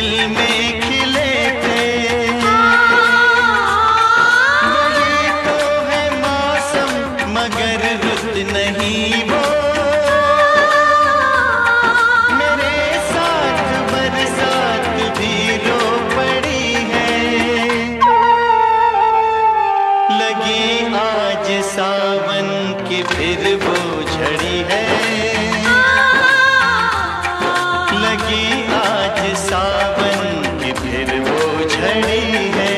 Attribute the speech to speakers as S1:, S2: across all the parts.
S1: दिल में खिले थे, वही तो है मौसम मगर रुत नहीं वो। मेरे साथ बरसात भी रो पड़ी है, लगी आज सावन की फिर वो झड़ी है, लगी आज सावन की फिर वो झड़ी है।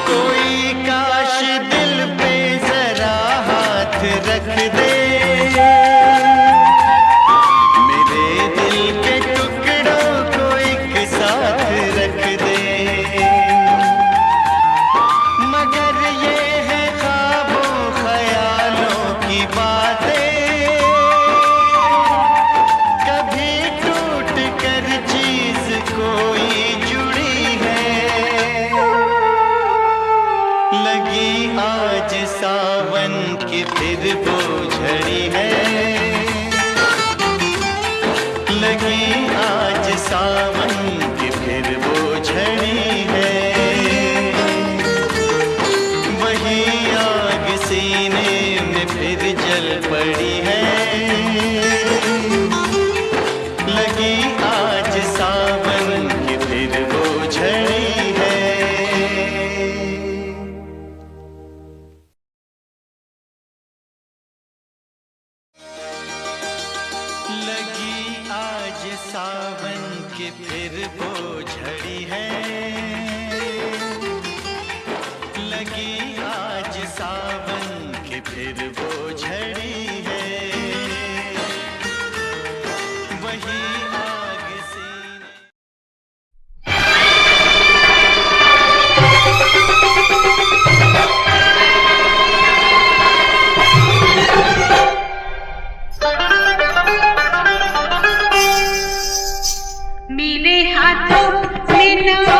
S1: कोई काश दिल पे जरा हाथ रख दे, मेरे दिल के टुकड़ों को एक साथ रख दे, मगर ये है ख्वाबों ख्यालों की बातें, कभी टूट कर चीज कोई जुड़ी है, लगी आज सावन की फिर वो झड़ी है, लगी आज सावन की फिर वो झड़ी है, वही आग सीने में फिर जल पड़ी है, लगी आज सावन की फिर वो झड़ी है। लगी आज सावन की फिर वो झड़ी है, लगी आज सावन की फिर वो झड़ी है, वही आग सीने।
S2: मेरे हाथों में नौ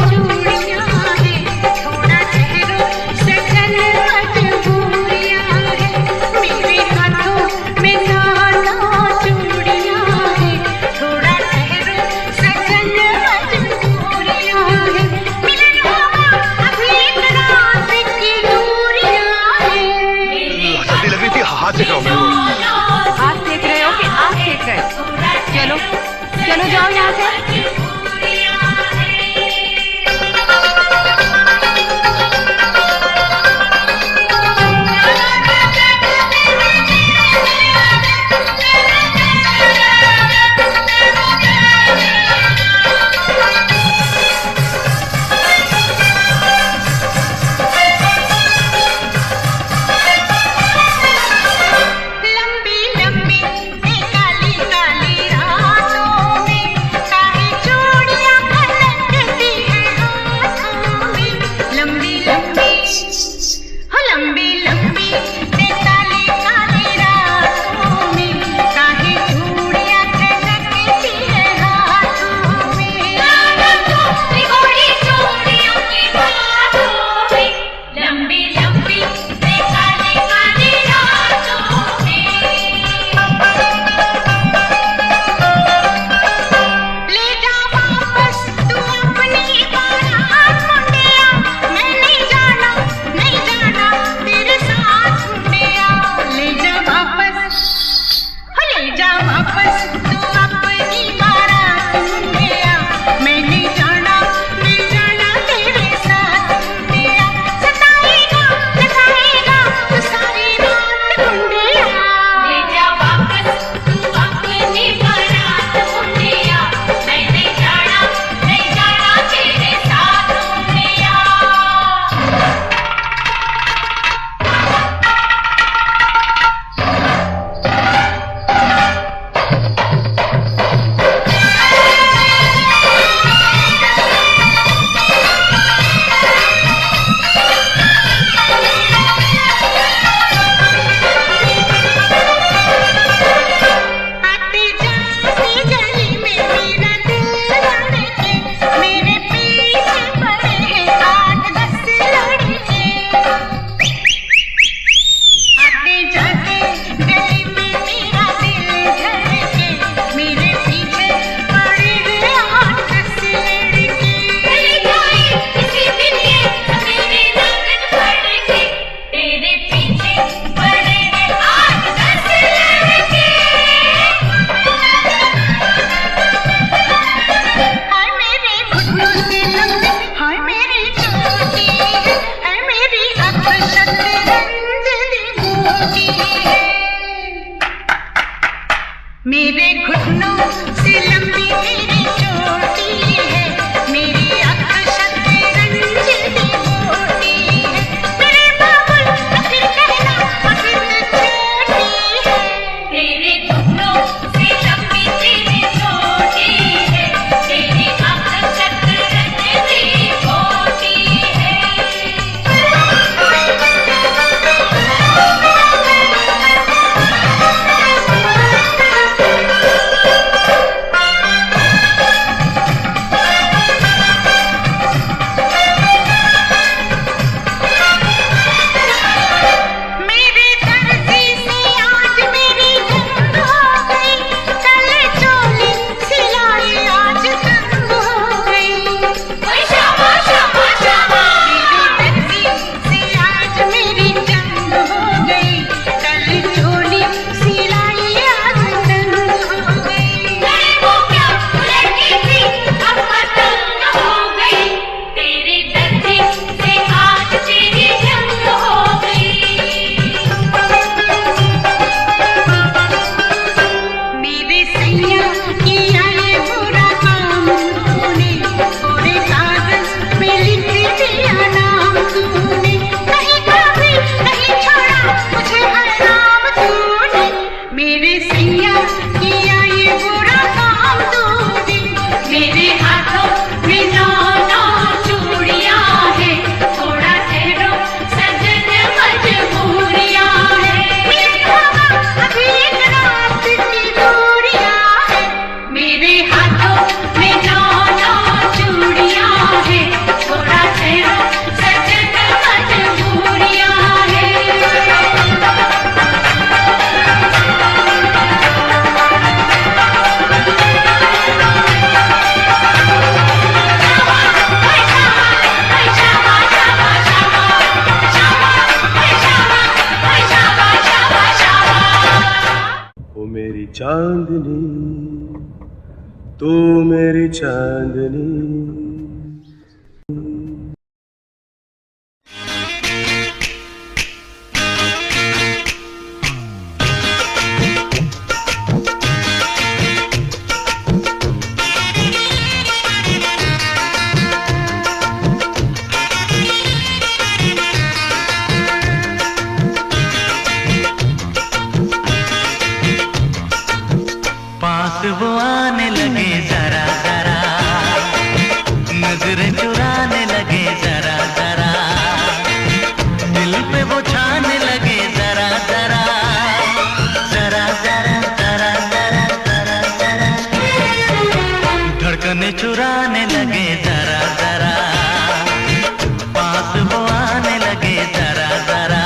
S2: चूड़ियां हैं, थोड़ा ठहरो सजन मजबूरियां हैं। मेरे हाथों में नौ चूड़ियां हैं, थोड़ा ठहरो सजन मजबूरियां हैं। मिलन होगा अभी रात की दूरियां हैं।
S3: सर्दी लग रही थी, हाथ सेक रहा हूं मैं।
S2: हाथ सेक रहे हो कि आँख सेक रहे? चलो चलो जाओ यहाँ से। लंबी लंबी काली काली रातों में काहे
S4: छोटी है। मेरे घुटनों से लंबी तेरी चोटी है, मेरी अक्षत रंजित मोटी है। मेरे बाबुल तो फिर कहना अखिर छोटी है। तेरे घुटनों से लंबी तेरी चोटी है, तेरी अक्षत रंजित मोटी है। मेरे दर्जी से आज मेरी जंग हो गई, कल चोली सिलाई आज तंग हो गई। शाबाश शाबाश शाबाश। मेरे दर्जी से आज मेरी जंग हो गई, कल चोली सिलाई आज तंग हो गई। वो क्या लड़की थी अब पतंग हो गई, तेरे दर्जी से आज तेरी जंग हो गई। मेरे सैया किया ये बुरा काम तूने, पूरे कागज में लिख दिया नाम तूने। नहीं कभी नहीं छोड़ा मुझे हर नाम तूने, मेरे सैया किया ये बुरा काम तूने। मेरे हाथों में नौ नौ चूड़ियां हैं, थोड़ा ठहरो सजन मजबूरियां हैं। मेरे बाबा अभी एक रात की दूरियां हैं, मेरे हाथों में नौ नौ चूड़ियां हैं, थोड़ा ठहरो सजन मजबूरियां हैं।
S5: ओ मेरी चांदनी, तू मेरी चांदनी।
S1: पास वो आने लगे जरा जरा, नजरें चुराने लगे जरा जरा, दिल पे वो छाने लगे जरा जरा, जरा जरा जरा जरा जरा जरा, धड़कने चुराने लगे जरा जरा, पास वो आने लगे जरा जरा।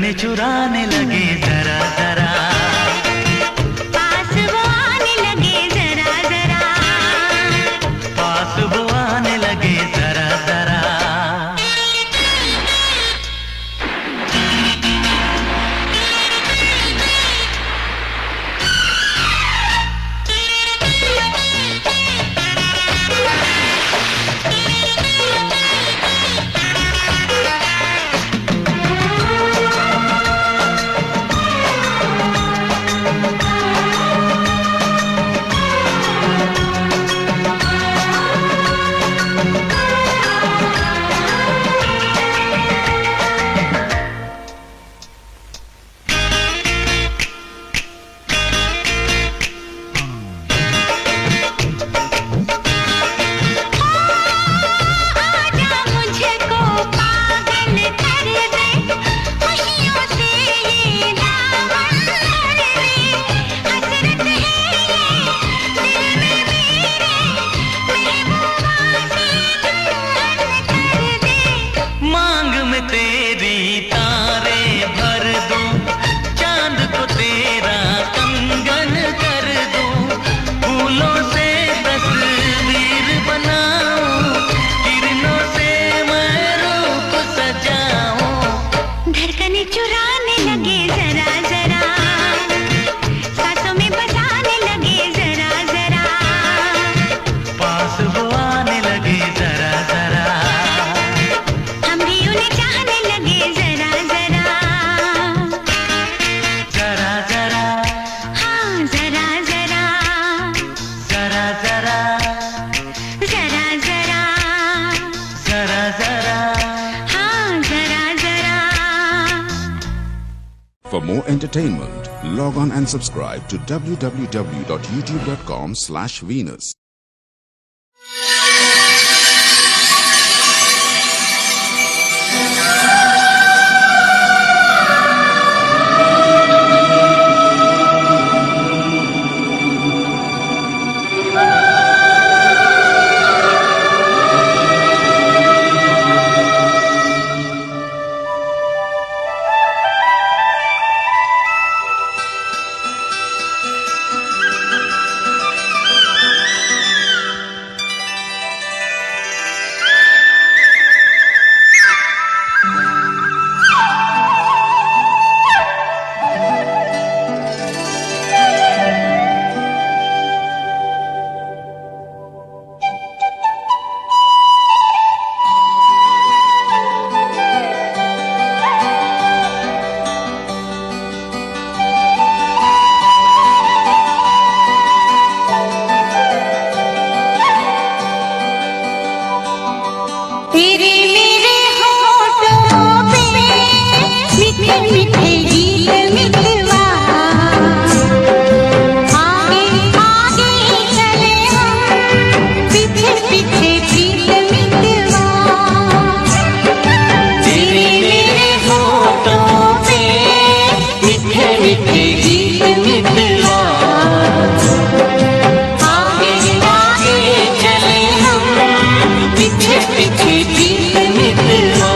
S1: धड़कने चुराने लगे जरा जरा,
S4: पास वो आने लगे जरा जरा,
S1: पास वो आने लगे जरा जरा।
S4: चुराने लगे जरा जरा, सांसों में बसाने लगे जरा जरा,
S1: पास वो आने लगे जरा जरा,
S4: हम भी उन्हें चाहने लगे जरा जरा,
S1: जरा जरा,
S4: हाँ जरा जरा,
S1: जरा जरा,
S4: जरा जरा,
S1: जरा जरा।
S4: हाँ जरा जरा।
S6: For more entertainment, log on and subscribe to www.youtube.com/Venus.
S4: तेरे मेरे होठों पे मीठे मीठे गीत मितवा, आगे आगे चले हम पीछे पीछे प्रीत मितवा। तेरे मेरे होठों पे मीठे मीठे गीत मितवा, आगे आगे चले हम पीछे पीछे प्रीत मितवा।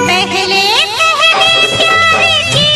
S4: पहले पहले प्यार की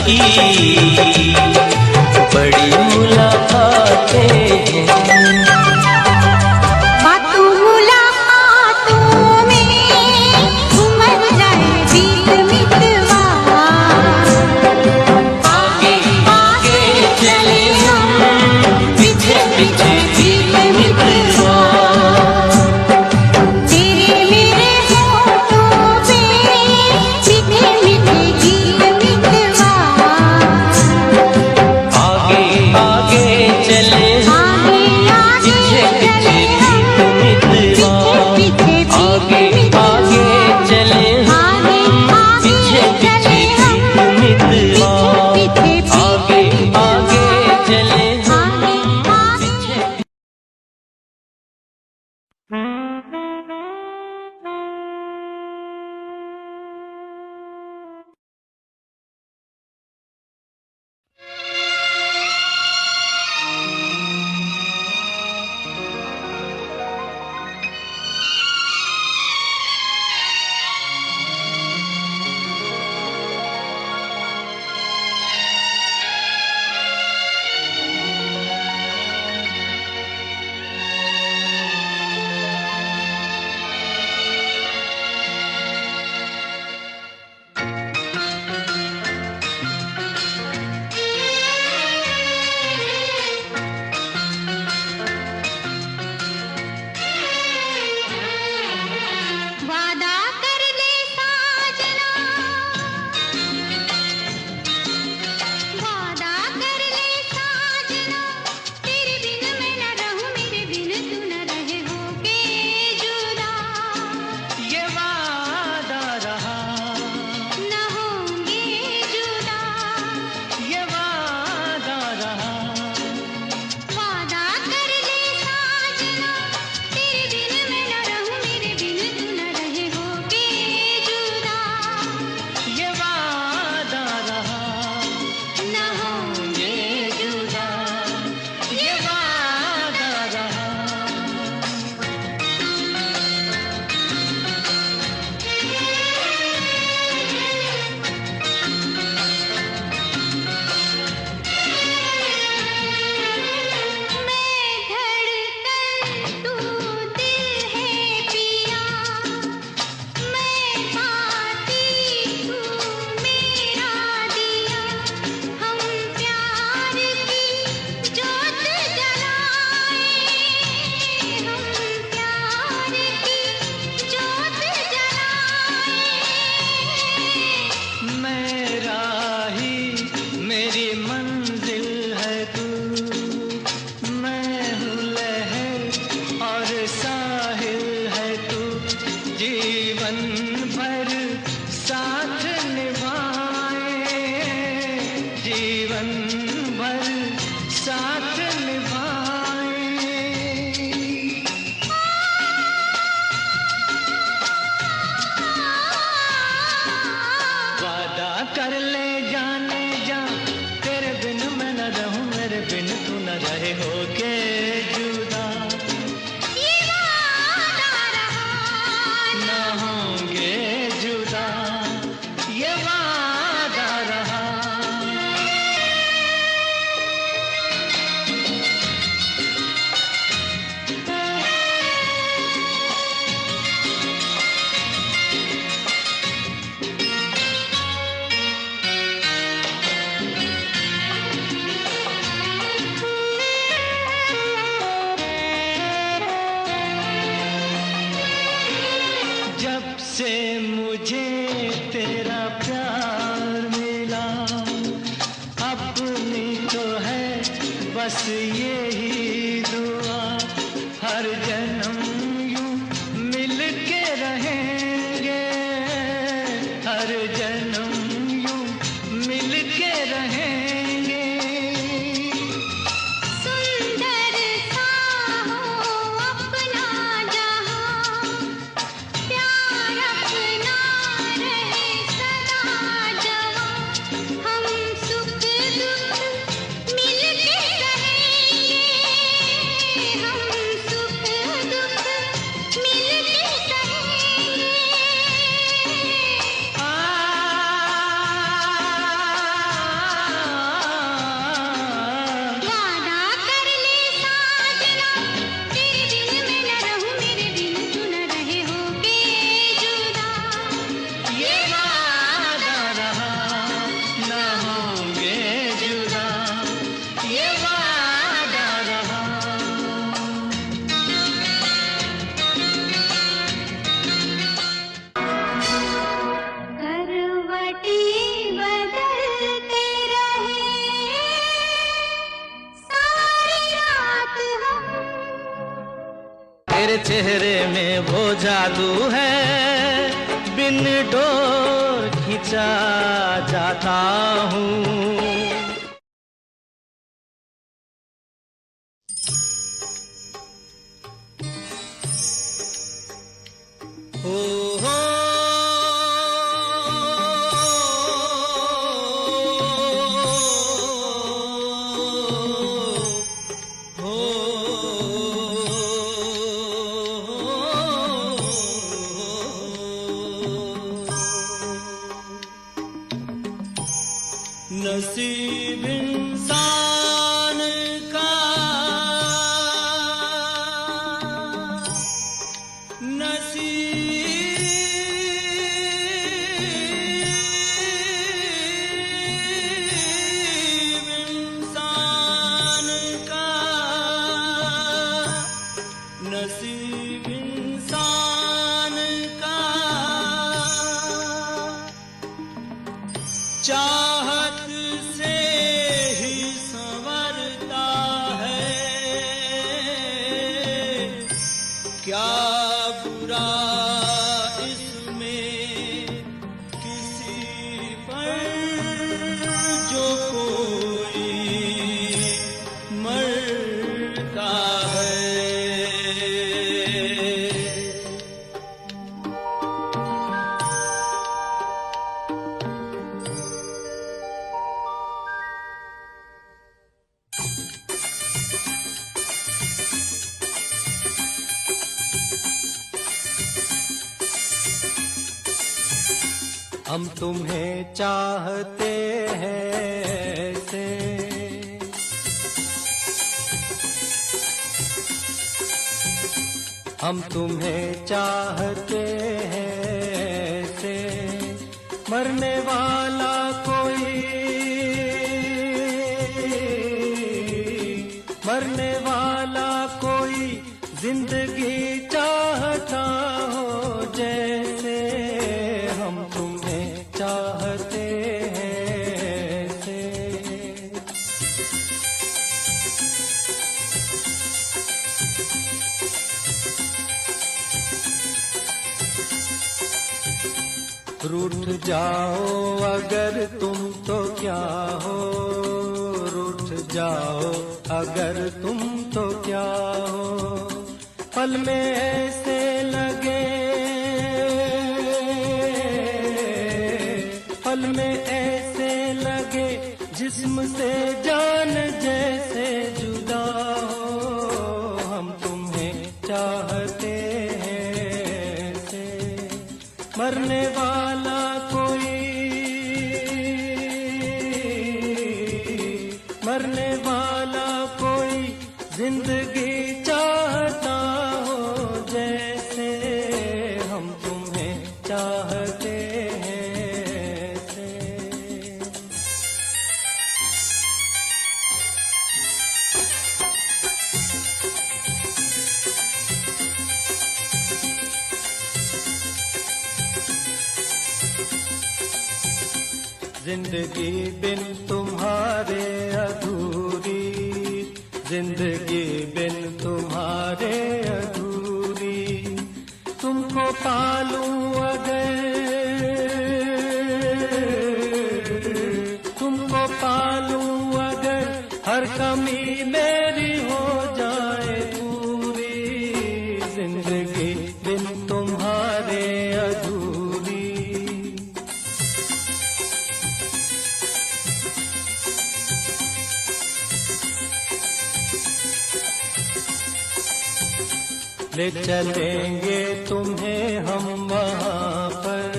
S1: की बड़ी मुलाकातें हैं।
S4: बातों मुलाकातों में उमड़ जाए बीत मितवा।
S1: आगे आगे चले हम, पीछे पीछे बीत मितवा।
S4: तेरे मेरे होठों पे मीठे मीठे गीत मितवा।
S1: आगे आगे चले हम,
S4: आगे आगे
S1: पीछे पीछे
S4: चले
S1: बीत
S4: हम,
S1: मितवा।
S4: पीछे पीछे
S1: आगे
S4: बीत
S1: आगे चले हम,
S4: आगे
S1: पीछे
S4: आगे
S1: पीछे
S4: चले हम,
S1: बीत मितवा।
S4: पीछे पीछे
S1: आगे आगे चले हम,
S4: आगे आगे
S1: पीछे
S4: वादा कर ले साजना, वादा कर ले साजना, तेरे बिन मैं न रहूं, मेरे बिन तू न रहे होके जुदा।
S1: ये वादा रहा,
S4: न होंगे जुदा,
S1: ये वादा रहा।
S4: वादा कर ले साजना, तेरे बिन मैं न रहूं, मेरे बिन तू न रहे होके जुदा।
S1: ये वादा रहा,
S4: न होंगे जुदा,
S1: ये वादा रहा।
S4: मैं धड़कन तू दिल है पिया, मैं बाती तू मेरा दिया। हम प्यार की जोत जलाए, हम प्यार की जोत जलाए।
S1: मेरा ही मेरी मंजिल है तू, मैं हूँ लहर और साहिल है तू। जीवन भर साथ निभाए, जीवन भर साथ निभाए। वादा कर ले जाने जा, तेरे बिन मैं न रहूं, मेरे बिन तू न रहे होके जुदा।
S4: ये वादा रहा,
S1: न होंगे जुदा, ये वादा रहा। जब से मुझे तेरा प्यार मिला, अपनी तो है बस यही दुआ। हर जन्म यूं मिल के रहेंगे, हर जन्म यूं मिल के रहेंगे।
S4: सुंदर सा हो अपना जहां, प्यार अपना रहे सदा
S1: तेरे चेहरे में वो जादू है, बिन डोर खिंचा जाता हूँ।
S7: नसीब इंसान का नसीब इंसान का नसीब इंसान का चाहत से ही संवरता है। क्या बुरा इसमें किसी पर जो कोई मरता है। हम तुम्हें चाहते हैं ऐसे, हम तुम्हें चाहते हैं ऐसे, मरने वाला कोई, मरने वाला कोई जिंदगी चाहता हो जैसे। हम तुम्हें चाहते हैं ऐसे। रूठ जाओ अगर तुम तो क्या हो, रूठ जाओ अगर तुम तो क्या हो। पल में ऐसे लगे, पल में ऐसे लगे जिस्म से जान जैसे जुदा हो। हम तुम्हें चाहते हैं ऐसे, मरने वाला कोई, मरने वाला कोई जिंदगी चाहता हो जैसे। हम तुम्हें चाहते हैं ऐसे। जिंदगी बिन तुम्हारे अधूरी, जिंदगी बिन तुम्हारे अधूरी। तुमको पालूं अगर, तुमको पालूं अगर हर कमी मेरी हो जाए पूरी। जिंदगी बिन तुम्हारे अधूरी। ले चलेंगे तुम्हें हम वहाँ पर,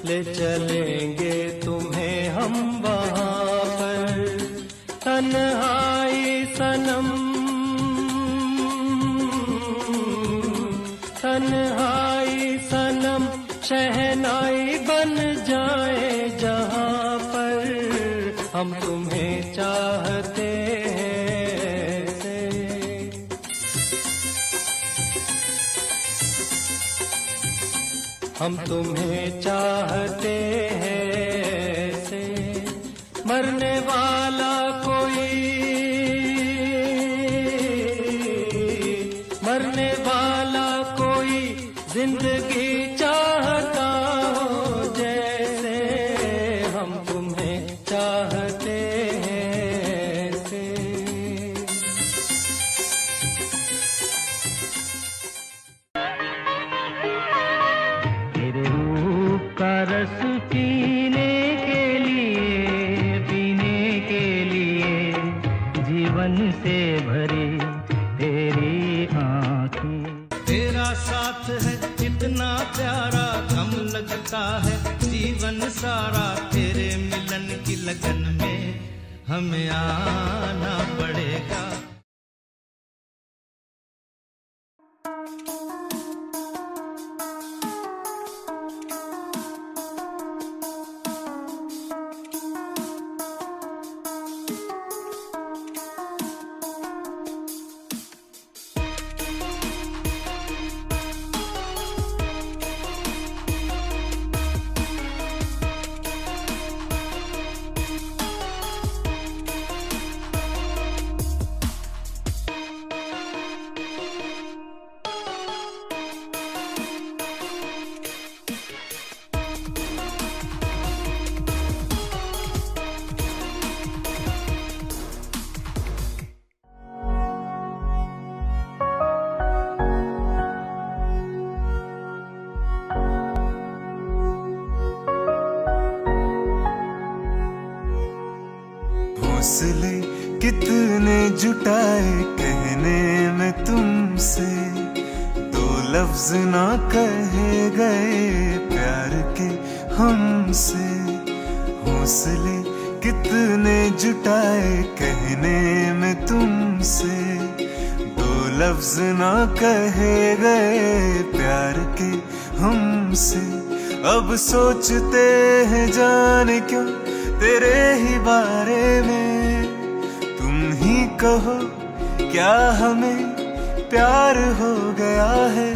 S7: ले चलेंगे तुम्हें हम वहाँ पर। तन्हाई सनम, तन्हाई सनम शहनाई बन जाए जहाँ पर। हम तुम्हें चाहते हैं ऐसे। हम तुम्हें चाहते हैं ऐसे, मरने वाला कोई, मरने वाला जिंदगी चाहता हूँ जैसे हम तुम्हें चाहते हैं ऐसे। तेरे रूप का रस पीने के लिए जीवन से भरी तेरी आँखें। तेरा साथ है इतना प्यारा, गम लगता है जीवन सारा। तेरे मिलन की लगन में हमें आना पड़ेगा।
S8: हौसले कितने जुटाए कहने में तुमसे, दो लफ्ज ना कहे गए प्यार के हमसे। हौसले कितने जुटाए कहने में तुमसे, दो लफ्ज ना कहे गए प्यार के हमसे। अब सोचते हैं जाने क्यों तेरे ही बारे में, तुम ही कहो क्या हमें प्यार हो गया है।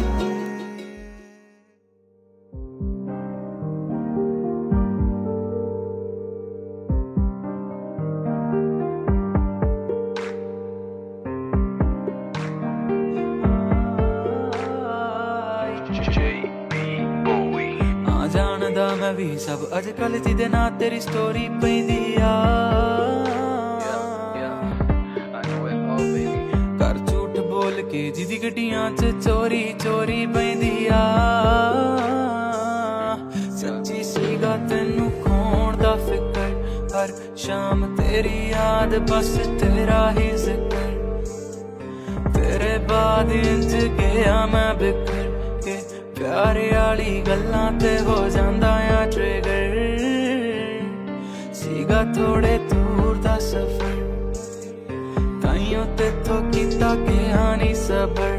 S9: मैं भी सब अजकल जिदे ना तेरी स्टोरी पैंदी आ। कर झूठ बोल के जिदी गड्डियां च चोरी चोरी पैंदी आ। सच्ची सीगा तेनू खोण दा फिकर, हर शाम तेरी याद बस तेरा ही जिक्र। तेरे बाद इंज गया मैं बिखर के, प्यारे आली गल्लां ते हो जांदा आ ट्रिगर। सीगा थोड़े दूर दा सफर, ताइयों ते तो कीता के हानी सबर।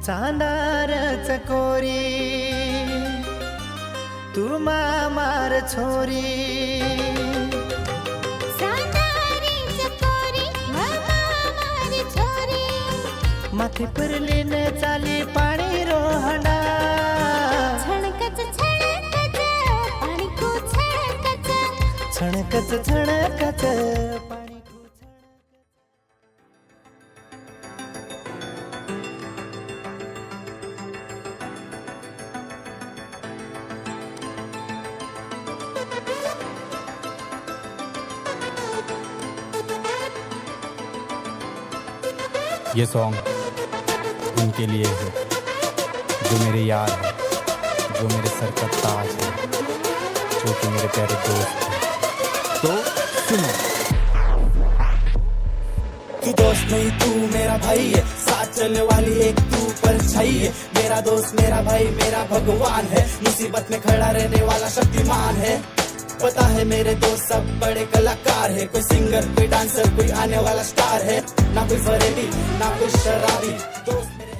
S10: चांदार चकोरी तू मार छोरी,
S4: चांदारी चकोरी मार छोरी।
S10: माथे पर लेने चाली पानी रोहना,
S4: छणकच छणकच पानी को छणकच,
S10: छणकच छणकच पानी को।
S11: ये सॉन्ग उनके लिए है जो मेरे यार है, जो मेरे सर का ताज है, जो कि मेरे प्यारे दोस्त हैं। तो सुनो,
S12: तू दोस्त नहीं तू मेरा भाई है, साथ चलने वाली एक तू परछाई है। मेरा दोस्त मेरा भाई मेरा भगवान है, मुसीबत में खड़ा रहने वाला शक्तिमान है। पता है मेरे दोस्त सब बड़े कलाकार है, कोई सिंगर कोई डांसर कोई आने वाला स्टार है, ना कोई फरेबी ना कोई शराबी दोस्त मेरे है।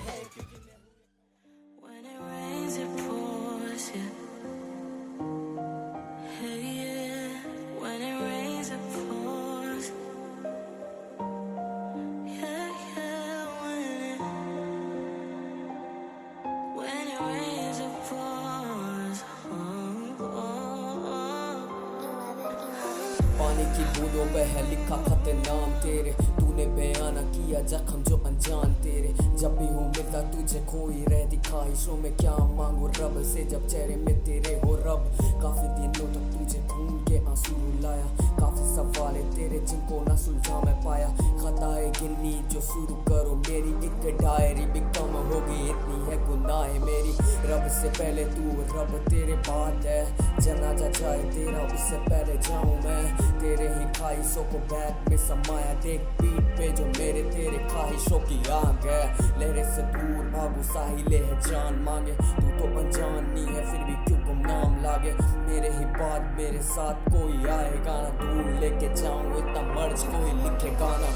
S12: पानी की बूंदों पे है लिखा खत नाम तेरे, तूने बयाना किया जख्म जो अनजान तेरे। जब भी हूँ मिलता तुझे खोई रहती ख्वाहिशों में, क्या मांगू रब से जब चेहरे में तेरे हो रब। काफी दिनों तक तुझे खून के आंसू रुलाया, काफी सवाल है तेरे जिनको ना सुलझा मैं पाया। खताएं गिननी जो शुरू करो मेरी एक डायरी भी कम होगी, इतनी है गुनाहें मेरी। रब से पहले तू रब तेरे बाद है, जनाजा जाए तेरा उससे पहले जाऊं मैं। तेरे ही ख्वाहिशों को बैग में समाया, देख पीठ पे जो मेरे तेरे ख्वाहिशों की आग है। लहरे से दूर भागू साहिले है जान मांगे, तू तो अनजान नहीं है फिर भी क्यों गुमनाम लागे। मेरे ही बाद मेरे साथ कोई आएगा ना, दूर लेके जाऊं इतना मर्ज कोई लिखे गाना।